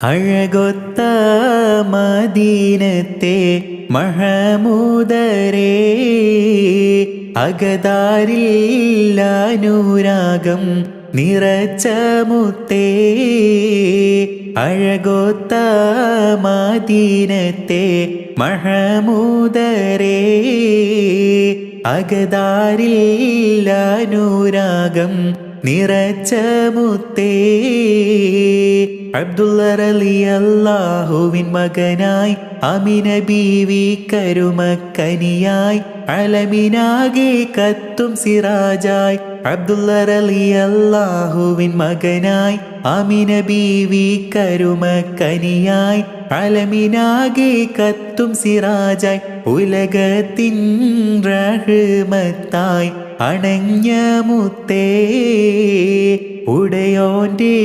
അഴകൊത്ത മദീനത്തെ മഹമൂദരേ, അകതാരിൽ അനുരാഗം നിറച്ച മുത്തേ. അഴകൊത്ത മദീനത്തെ മഹമൂദരേ, അകതാരിൽ അനുരാഗം നിറച്ച മുത്തേ. അബ്ദുള്ള റളിയല്ലാഹുവിൻ മകനായി അമിന ബീവി കരുമക്കനിയായി അലമിനാകെ കത്തും സിറാജായി. അബ്ദുള്ള റളിയല്ലാഹുവിൻ മകനായി അമിന ബീവി കരുമക്കനിയായി അലമിനാകെ കത്തും സിറാജായി. ഉലകത്തിൻ റഹ്മത്തായി അണഞ്ഞ മുത്തേ, ഉടയോന്റെ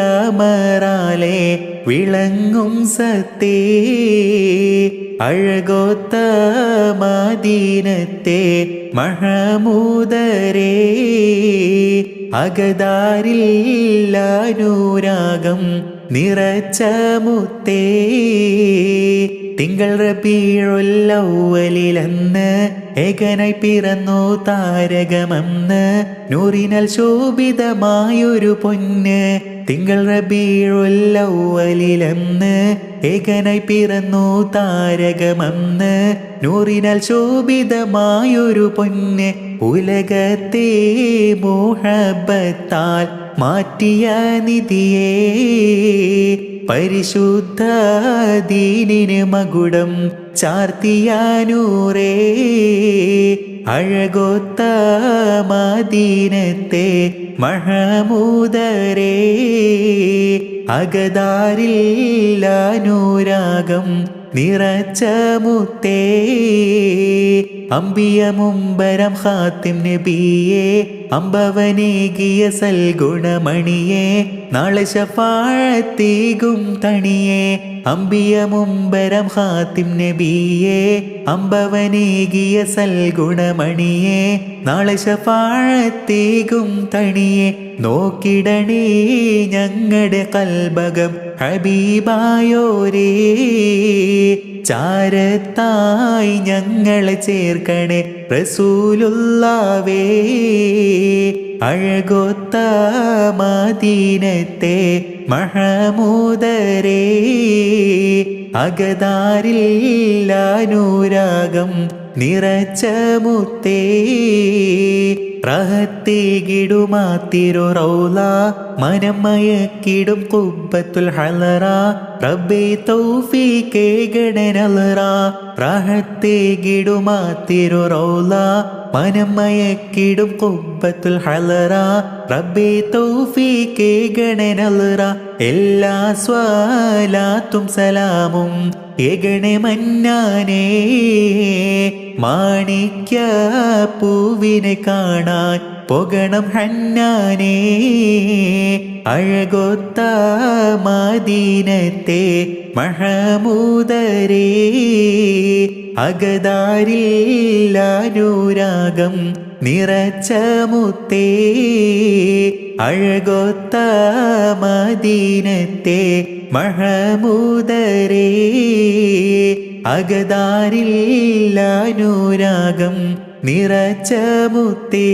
അമറാലെ വിളങ്ങും സത്തേ. അഴകൊത്ത മദീനത്തെ മഹമൂദരേ, അകതാരിൽ അനുരാഗം നിറച്ച മുത്തേ. തിങ്കൾ റബീഉൽ അവ്വലിലന്ന് ഏകനായി പിറന്നു താരകമന്ന്, നൂറിനാൽ ശോഭിതമായൊരു പൊന്ന്. തിങ്കൾ റബീഉൽ അവ്വലിലന്ന് ഏകനായി പിറന്നു താരകമന്ന്, നൂറിനാൽ ശോഭിതമായൊരു പൊന്ന്. ഉലകത്തെ മുഹബ്ബത്താൽ മാറ്റിയ നിധിയേ, പരിശുദ്ധ ദീനിന് മകുടം ചാർത്തിയ നൂറേ. അഴകൊത്ത മദീനത്തെ മഹമൂദരേ, അകതാരിൽ അനുരാഗം നിറച്ച മുത്തേ. അമ്പിയ മുമ്പരം ഖാത്തിം നബിയേ, അമ്പവനേകിയ സൽഗുണമണിയേ, നാളെ ശഫാഅത്തേകും തണിയേ. അമ്പിയ മുമ്പരം ഖാത്തിം നബിയേ, അമ്പവനേകിയ സൽഗുണമണിയേ, നാളെ ശഫാഅത്തേകും തണിയേ. നോക്കിടണേ ഞങ്ങളുടെ കൽബകം ഹബീബായോരേ, ചാരത്തായി ഞങ്ങളെ ചേർക്കണേ റസൂലുള്ളാവേ. അഴകൊത്ത മദീനത്തെ മഹമൂദരേ, അകതാരിൽ അനുരാഗം നിറച്ച മുത്തേ. റഹത്തേകിടുമാ തിരു റൗള, മനം മയക്കിടും ഖുബ്ബത്തുൽ ഹളറ, റബ്ബേ തൗഫീഖേകണേ നളറ. റഹത്തേകിടുമാ തിരു റൗള, മനം മയക്കിടും ഖുബ്ബത്തുൽ ഹളറ, റബ്ബേ തൗഫീഖേകണേ നളറ. എല്ലാ സ്വലാത്തും സലാമും ഏകണേ മന്നാനേ, മാണിക്യ പൂവിനെ കാണാൻ പോകണം ഹന്നാനേ. അഴകൊത്ത മദീനത്തെ മഹമൂദരേ, അകതാരിൽ അനുരാഗം നിറച്ച മുത്തേ. അഴകൊത്ത മദീനത്തെ മഹമൂദരേ, അകതാരിൽ അനുരാഗം നിറച്ച മുത്തേ.